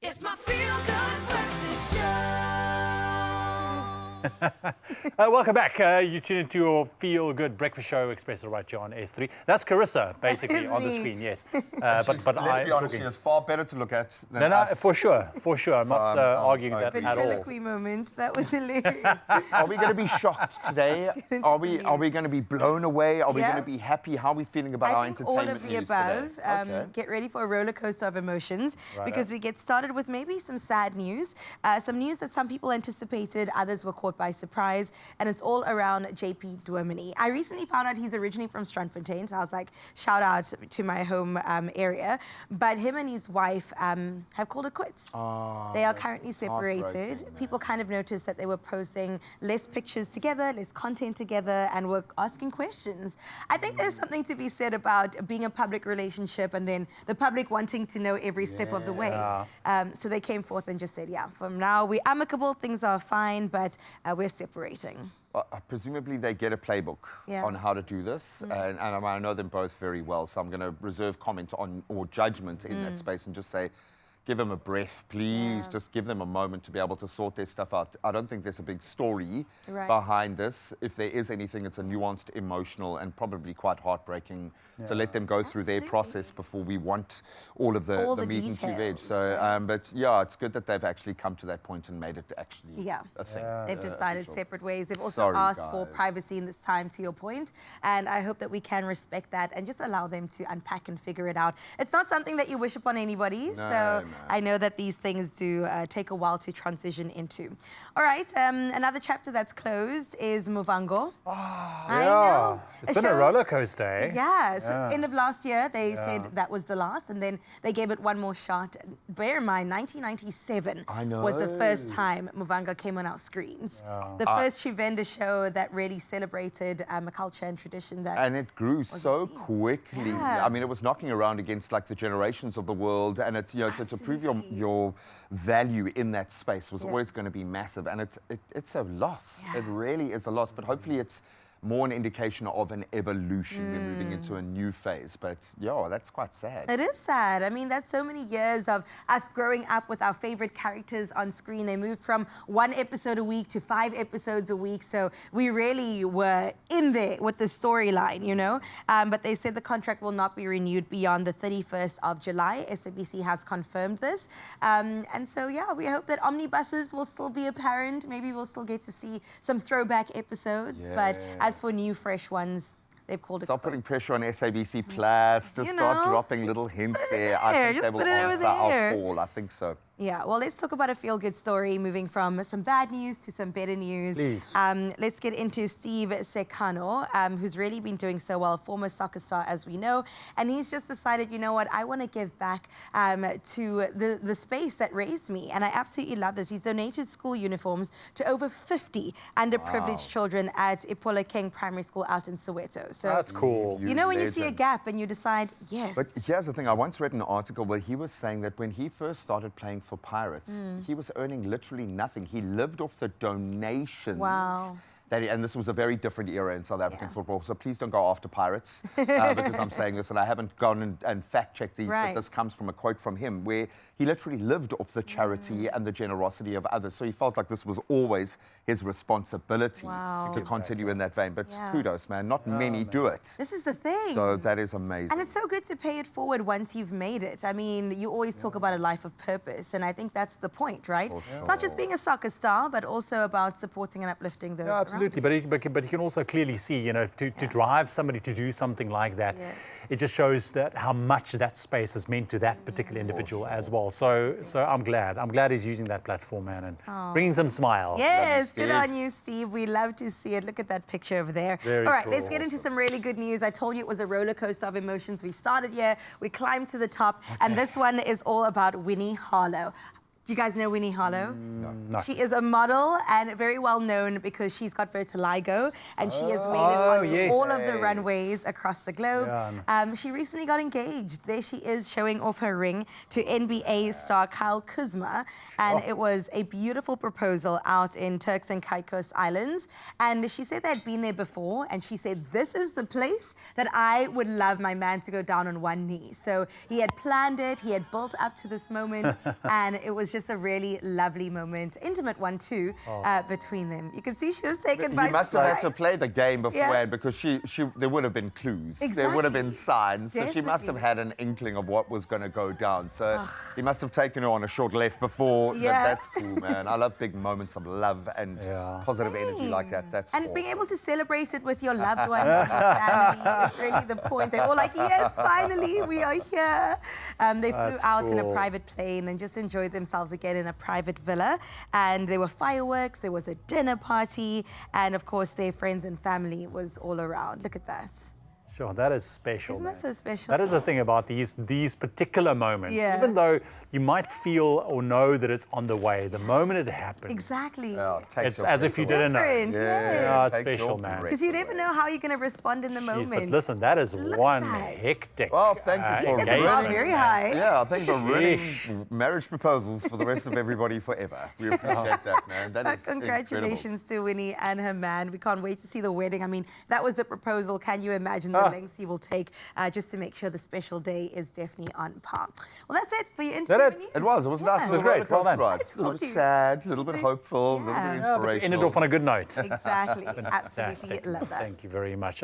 It's my feel-good breakfast show. Welcome back. You tune into your feel-good breakfast show, Expresso, right here on S3. That's Carissa, basically, on the screen, yes. Let's be honest, she is far better to look at than No, us. for sure. I'm not arguing that at all. Ventriloquy moment. That was hilarious. Are we going to be shocked today? Are we going to be blown away? Are we going to be happy? How are we feeling about our entertainment news all of the above. today? Get ready for a roller coaster of emotions because we get started with maybe some sad news, some news that some people anticipated, others were caught by surprise, and it's all around JP Dwomini. I recently found out he's originally from Strandfontein, so I was like, shout out to my home area. But him and his wife have called it quits. They are currently separated. People kind of noticed that they were posting less pictures together, less content together, and were asking questions. I think there's something to be said about being a public relationship and then the public wanting to know every step of the way. So they came forth and just said, yeah, from now we're amicable, things are fine, but we're separating. Presumably they get a playbook on how to do this, and I know them both very well, so I'm going to reserve comment on or judgment in that space and just say, give them a breath, please. Just give them a moment to be able to sort their stuff out. I don't think there's a big story behind this. If there is anything, it's a nuanced, emotional, and probably quite heartbreaking. So let them go through their process before we want all of the meat and two veg. So, but yeah, it's good that they've actually come to that point and made it actually a thing. They've decided separate ways. They've also asked for privacy in this time, to your point, and I hope that we can respect that and just allow them to unpack and figure it out. It's not something that you wish upon anybody, so I know that these things do take a while to transition into. All right, another chapter that's closed is Muvhango. I know. It's been a roller coaster, eh? Yeah, so end of last year, they said that was the last, and then they gave it one more shot. Bear in mind, 1997 was the first time Muvhango came on our screens. The first Chivenda show that really celebrated a culture and tradition that... And it grew so quickly. I mean, it was knocking around against like the generations of the world, and it's, you know, to prove your value in that space was always going to be massive, and it's a loss. It really is a loss, but hopefully it's more an indication of an evolution. We're moving into a new phase, but yeah, that's quite sad. It is sad. I mean, that's so many years of us growing up with our favorite characters on screen. They moved from 1 episode a week to 5 episodes a week, so we really were in there with the storyline, you know? But they said the contract will not be renewed beyond the 31st of July. SABC has confirmed this. And so, yeah, we hope that omnibuses will still be apparent. Maybe we'll still get to see some throwback episodes, but as for new, fresh ones, they've called it. Stop putting pressure on SABC Plus. Just start dropping little hints there. I think they will answer our call. I think so. Yeah, well, let's talk about a feel-good story, moving from some bad news to some better news. Please. Let's get into Steve Sekano, who's really been doing so well, former soccer star, as we know. And he's just decided, you know what, I want to give back to the space that raised me. And I absolutely love this. He's donated school uniforms to over 50 underprivileged children at Ipola King Primary School out in Soweto. So that's cool. You know, when you see a gap and you decide, yes. But here's the thing. I once read an article where he was saying that when he first started playing for Pirates, he was earning literally nothing. He lived off the donations. And this was a very different era in South African football, so please don't go after Pirates because I'm saying this, and I haven't gone and fact-checked these, but this comes from a quote from him where he literally lived off the charity and the generosity of others, so he felt like this was always his responsibility to continue in that vein. But kudos, man. Not many do it. This is the thing. So that is amazing. And it's so good to pay it forward once you've made it. I mean, you always talk about a life of purpose, and I think that's the point, right? It's not just being a soccer star, but also about supporting and uplifting those around. Absolutely, but you can also clearly see, you know, to drive somebody to do something like that, it just shows that how much that space has meant to that particular individual as well. So I'm glad he's using that platform, man, and bringing some smiles. Yes, good on you, Steve. We love to see it. Look at that picture over there. All right, let's get into some really good news. I told you it was a roller coaster of emotions. We started here, we climbed to the top, and this one is all about Winnie Harlow. Do you guys know Winnie Harlow? No. She is a model and very well known because she's got vitiligo and she has made it onto yes. all of the runways across the globe. Yeah. She recently got engaged. There she is showing off her ring to NBA star Kyle Kuzma. And it was a beautiful proposal out in Turks and Caicos Islands. And she said they'd been there before and she said, this is the place that I would love my man to go down on one knee. So he had planned it, he had built up to this moment and it was just a really lovely moment, intimate one too, between them. You can see she was taken by He must have had to surprise. play the game beforehand because there would have been clues. There would have been signs. So she must have had an inkling of what was going to go down. So he must have taken her on a short left before. Yeah. That's cool, man. I love big moments of love and positive energy like that. That's And awesome. being able to celebrate it with your loved ones and your family is really the point. They're all like, yes, finally, we are here. They flew That's out in a cool. private plane and just enjoyed themselves again in a private villa. And there were fireworks, there was a dinner party, and of course their friends and family was all around. Look at that. Sure, that is special. Isn't that so special? That is the thing about these particular moments. Yeah. Even though you might feel or know that it's on the way, the moment it happens, Exactly. Yeah, it takes it's your as if breath you away. didn't know. Different, Yeah, it's Takes your special, man. breath Because you never away. know how you're going to respond in the Jeez, moment. but listen, that is Look one at that. hectic. Well, thank you for Set the bar engagement, very man. high. Yeah, I think we're running Yeesh. marriage proposals for the rest of everybody forever. We appreciate that, man. That is Congratulations to Winnie and her man. We can't wait to see the wedding. I mean, that was the proposal. Can you imagine the lengths he will take just to make sure the special day is definitely on par? Well, that's it for your interview, it? Winnie. It was nice. Yeah. It was great. Well done. Ride. A I little told bit you. sad, a little bit hopeful, a little bit Yeah. Yeah, but you ended inspirational. off on a good note. Exactly. Absolutely Fantastic. love that. Thank you very much.